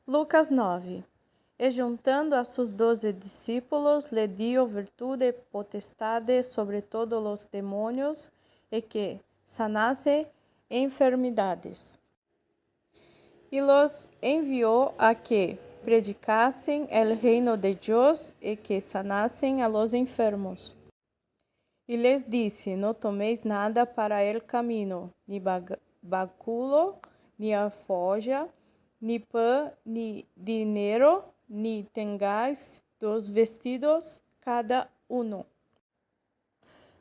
Lucas 9. E juntando a sus 12 discípulos, le dio virtud y potestad sobre todos los demonios, y que sanase enfermedades. Y los envió a que predicasen el reino de Dios y que sanasen a los enfermos. Y les dice, no toméis nada para el camino, ni báculo, ni alforja, ni pan, ni dinero, ni tengáis dos vestidos cada uno.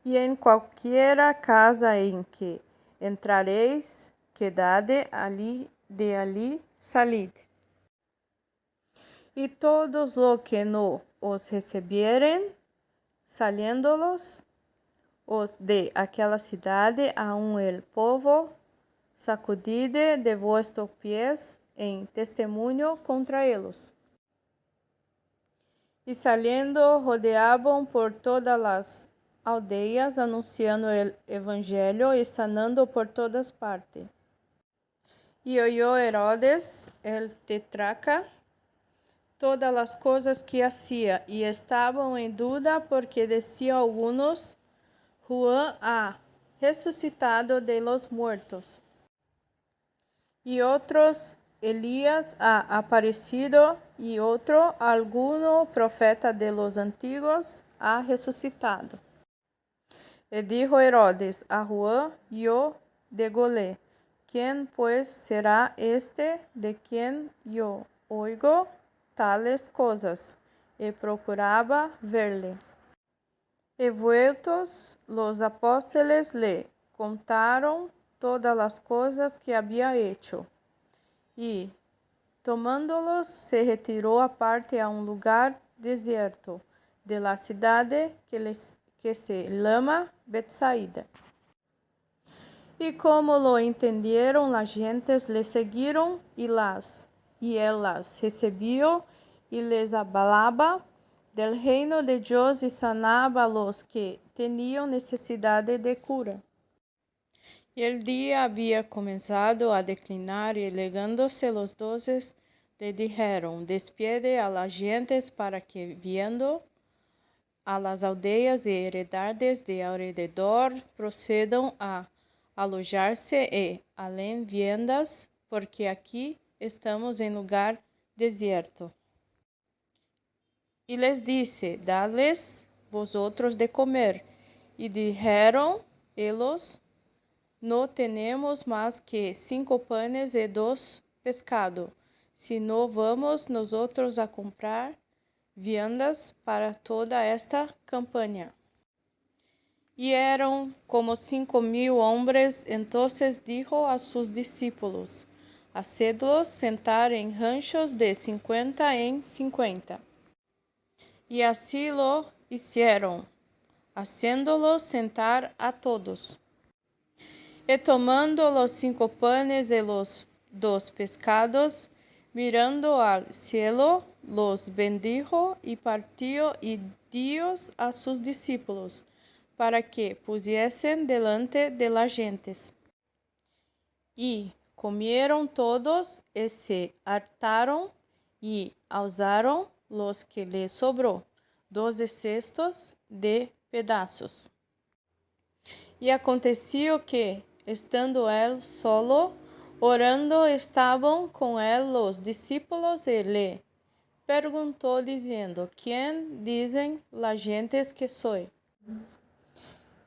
E em qualquer casa em que entrareis, quedade ali, de ali salid. E todos lo que no os recebieren, saliendo-los, os de aquela cidade aun el povo, sacudide de vuestros pies em testemunho contra eles. E saliendo, rodeavam por todas as aldeias, anunciando o evangelho e sanando por todas partes. E oyó Herodes, el tetrarca, todas as coisas que hacía, e estavam em dúvida, porque decía algunos, Juan ha resucitado de los muertos, y otros, Elías ha aparecido, y otro, alguno profeta de los antiguos ha resucitado. E dijo Herodes a Juan, yo degolé. ¿Quién pues será este de quien yo oigo tales cosas? E procuraba verle. E vueltos los apóstoles le contaron todas las cosas que había hecho. Y, tomándolos, se retiró aparte a un lugar desierto de la ciudad que se llama Betsaida. Y como lo entendieron, las gentes le siguieron y él las recibió y les hablaba del reino de Dios y sanaba a los que tenían necesidad de cura. Y el día había comenzado a declinar y llegándose los 12, le dijeron, despide a las gentes para que viendo a las aldeias y heredades de alrededor procedan a alojar-se e além viendas, porque aqui estamos em lugar deserto. E les disse, dá-les vosotros de comer. E dijeron eles, no tenemos más que 5 panes e 2 pescados, se no vamos nosotros a comprar viandas para toda esta campanha. E eram como 5.000 hombres. Entonces dijo a sus discípulos, hacedlos sentar em ranchos de 50 em 50. E assim lo hicieron, haciéndolos sentar a todos. E tomando los 5 panes e los 2 pescados, mirando al cielo, los bendijo y partió y dios a sus discípulos, para que pusiesen delante de las gentes. Y comieron todos y se hartaron y alzaron los que les sobró, 12 cestos de pedazos. E aconteció que, estando él solo, orando, estaban com él los discípulos e le perguntou, dizendo, ¿quién dicen las gentes que soy?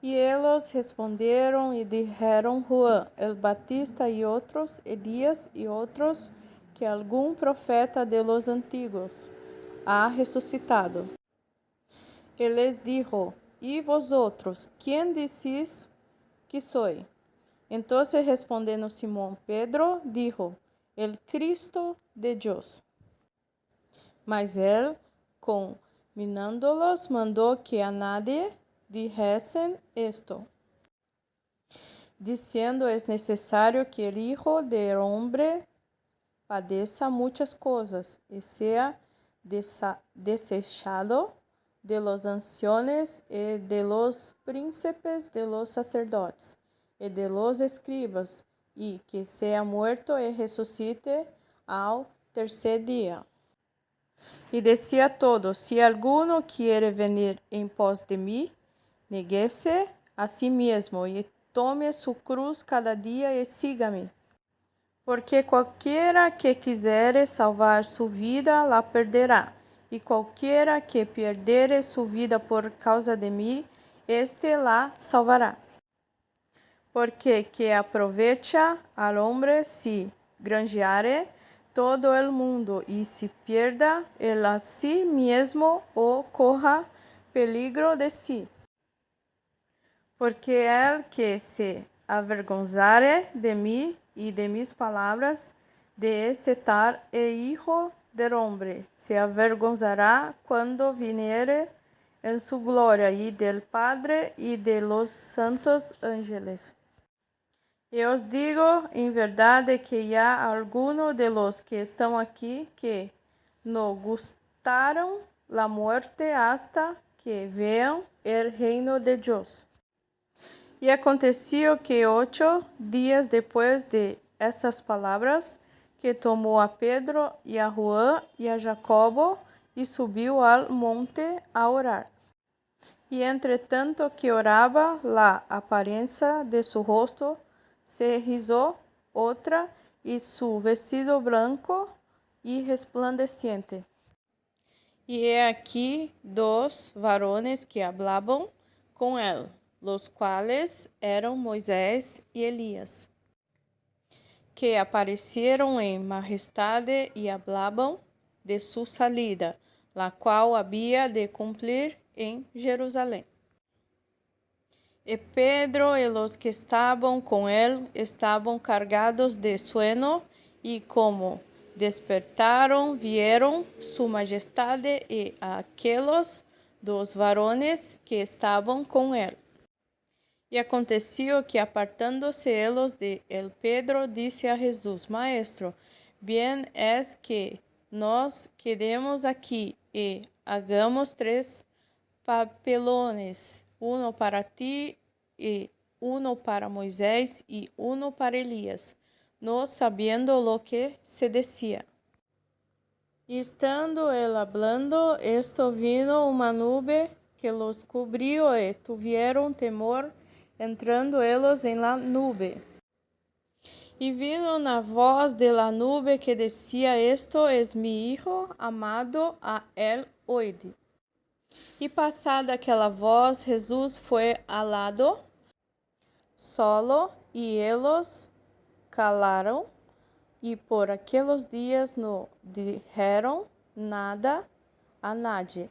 E eles responderam e dijeron, Juan el Batista, e outros, Elías, e outros, que algum profeta de los antiguos ha resucitado. E les dijo, ¿y vosotros, quién decís que soy? Entonces respondiendo Simón Pedro, dijo, el Cristo de Dios. Mas él, conminándolos, mandó que a nadie dijesen esto, diciendo, es necesario que el Hijo del Hombre padezca muchas cosas y sea desechado de los ancianos y de los príncipes de los sacerdotes y de los escribas, y que sea muerto y resucite al tercer día. Y decía a todos: si alguno quiere venir en pos de mí, neguese a sí mismo y tome su cruz cada día y sígame. Porque cualquiera que quisere salvar su vida la perderá, y cualquiera que perdere su vida por causa de mí, este la salvará. Porque que aprovecha al hombre si granjeare todo el mundo y si pierda él a sí mismo o corra peligro de sí. Porque el que se avergonzare de mí y de mis palabras, de este tal Hijo del Hombre, se avergonzará cuando viniere en su gloria y del Padre y de los santos ángeles. E os digo em verdade que há algunos de los que estão aqui que no gustaram la muerte hasta que vean el reino de Dios. E aconteció que 8 dias depois de essas palavras, que tomou a Pedro e a Juan e a Jacobo e subiu al monte a orar. E entretanto que orava, la aparência de su rosto se rizó outra, e su vestido branco y resplandeciente. E he aquí dos varones que hablaban com él, los cuales eran Moisés y Elías, que aparecieron en majestade y hablaban de su salida, la cual había de cumplir en Jerusalén. E Pedro e los que estavam com ele estavam cargados de sueño, e como despertaram, vieron su majestade e aqueles dos varones que estavam com ele. E aconteció que, apartando-se eles de el, Pedro disse a Jesus: Maestro, bien es que nos quedemos aqui e hagamos 3 papelones, uno para ti y uno para Moisés y uno para Elías, no sabiendo lo que se decía. Y estando él hablando, esto vino una nube que los cubrió y tuvieron temor entrando ellos en la nube. Y vino una voz de la nube que decía: Esto es mi Hijo amado, a él oíd. E passada aquela voz, Jesus foi alado solo, e eles calaram, e por aqueles dias não dijeron nada a nadie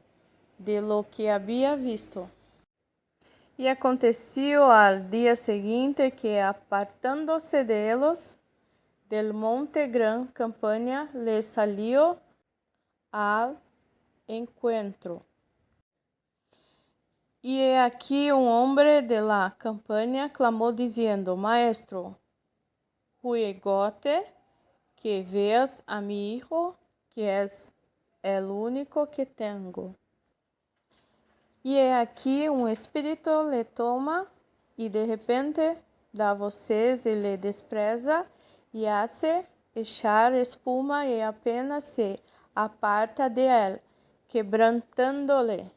de lo que havia visto. E aconteceu al dia seguinte que, apartando-se deles del monte, gran campaña les salió al encuentro. E he aquí um homem de la campaña clamou dizendo: Maestro, ruégote que veas a mi hijo, que es el único que tengo. E he aquí um espírito le toma e de repente dá voces e le despreza e hace echar espuma e apenas se aparta de él, quebrantándole.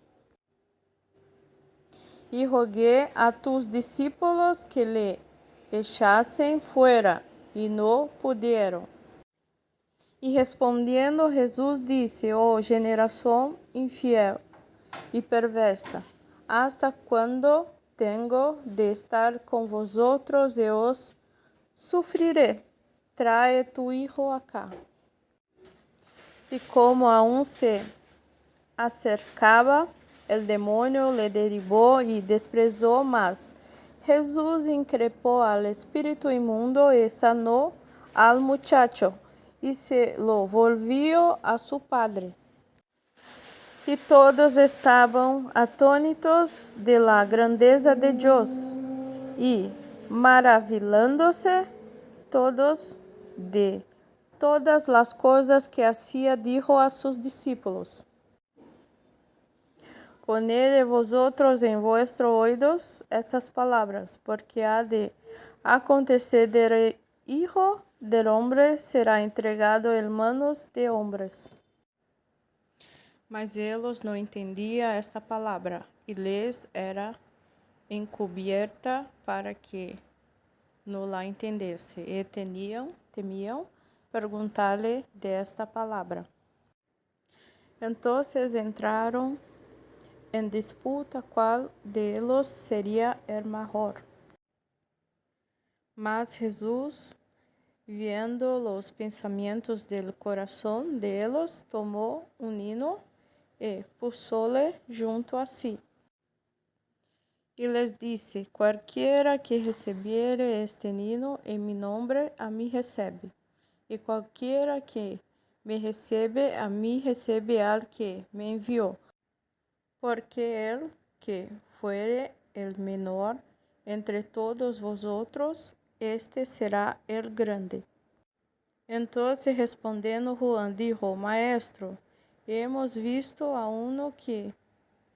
E rogué a tus discípulos que le echassem fuera, e não puderam. E respondiendo Jesus disse: Oh geração infiel e perversa, hasta quando tengo de estar com vosotros e os sufriré? Trae tu hijo acá. E como aún se acercaba, el demonio le derribó y desprezó, mas Jesús increpó al espíritu inmundo y sanó al muchacho y se lo volvió a su padre. Y todos estaban atónitos de la grandeza de Dios y maravillándose todos de todas las cosas que hacía. Dijo a sus discípulos: Poned vosotros en vuestros oídos estas palabras, porque ha de acontecer Hijo del Hombre será entregado en manos de hombres. Mas eles não entendiam esta palavra, e lhes era encubierta para que não la entendesse, e temiam perguntar-lhe desta palavra. Então entraram em disputa qual deles seria o maior. Mas Jesus, viendo os pensamentos del coração deles, tomou niño e púsole junto a si. E les disse: Cualquiera que recibiere este niño em mi nombre, a mí recebe. E cualquiera que me recebe, a mí recebe al que me enviou. Porque el que fuere el menor entre todos vosotros, este será el grande. Entonces respondendo Juan, dijo: Maestro, hemos visto a uno que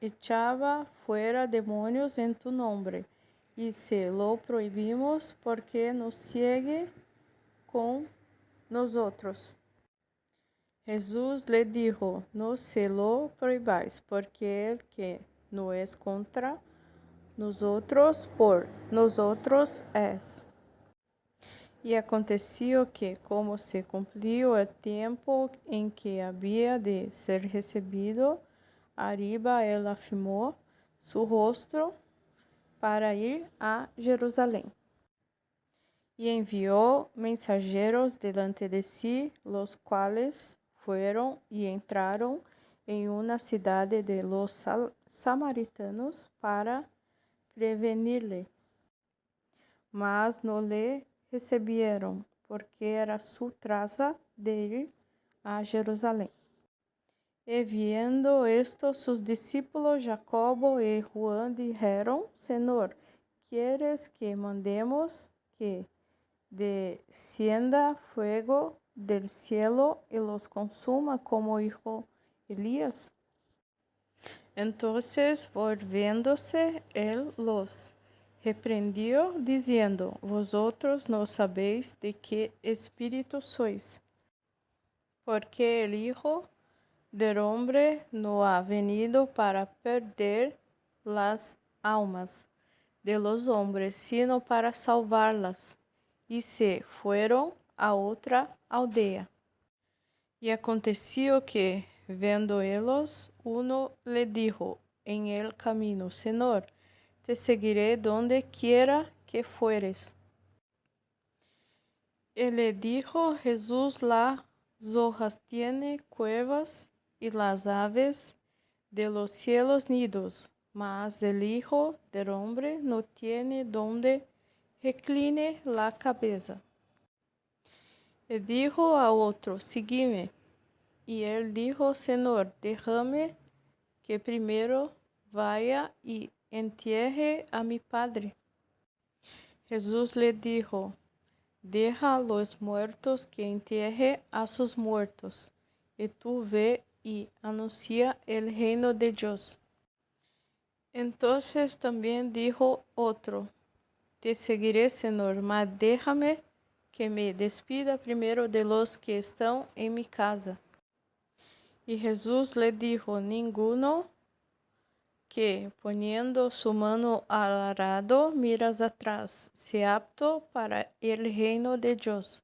echaba fuera demonios en tu nombre, y se lo prohibimos porque no sigue con nosotros. Jesús le dijo: No se lo prohibáis, porque el que no es contra nosotros, por nosotros es. E aconteció que, como se cumplió el tiempo en que había de ser recibido, arriba él afirmó su rostro para ir a Jerusalém. E envió mensajeros delante de sí, los cuales fueron y entraron en una ciudad de los samaritanos para prevenirle. Mas no le recibieron, porque era su traza de ir a Jerusalém. E viendo esto, sus discípulos Jacobo y Juan dijeron: Señor, ¿quieres que mandemos que descienda fuego del cielo y los consuma como hizo Elías? Entonces, volviéndose, él los reprendió, diciendo: Vosotros no sabéis de qué espíritu sois, porque el Hijo del Hombre no ha venido para perder las almas de los hombres, sino para salvarlas. E se fueron a outra aldea. E aconteció que, vendo ellos, uno le dijo en el camino: Señor, te seguiré donde quiera que fueres. Y le dijo Jesús: las zorras tienen cuevas y las aves de los cielos nidos, mas el Hijo del Hombre no tiene donde recline la cabeza. Y dijo a otro: Sígueme. Y él dijo: Señor, déjame que primero vaya y entierre a mi Padre. Jesús le dijo: Deja a los muertos que entierre a sus muertos, y tú ve y anuncia el reino de Dios. Entonces también dijo otro: Te seguiré, Señor, mas déjame que me despida primero de los que están en mi casa. Y Jesús le dijo: Ninguno que, poniendo su mano al arado, miras atrás, sea apto para el reino de Dios.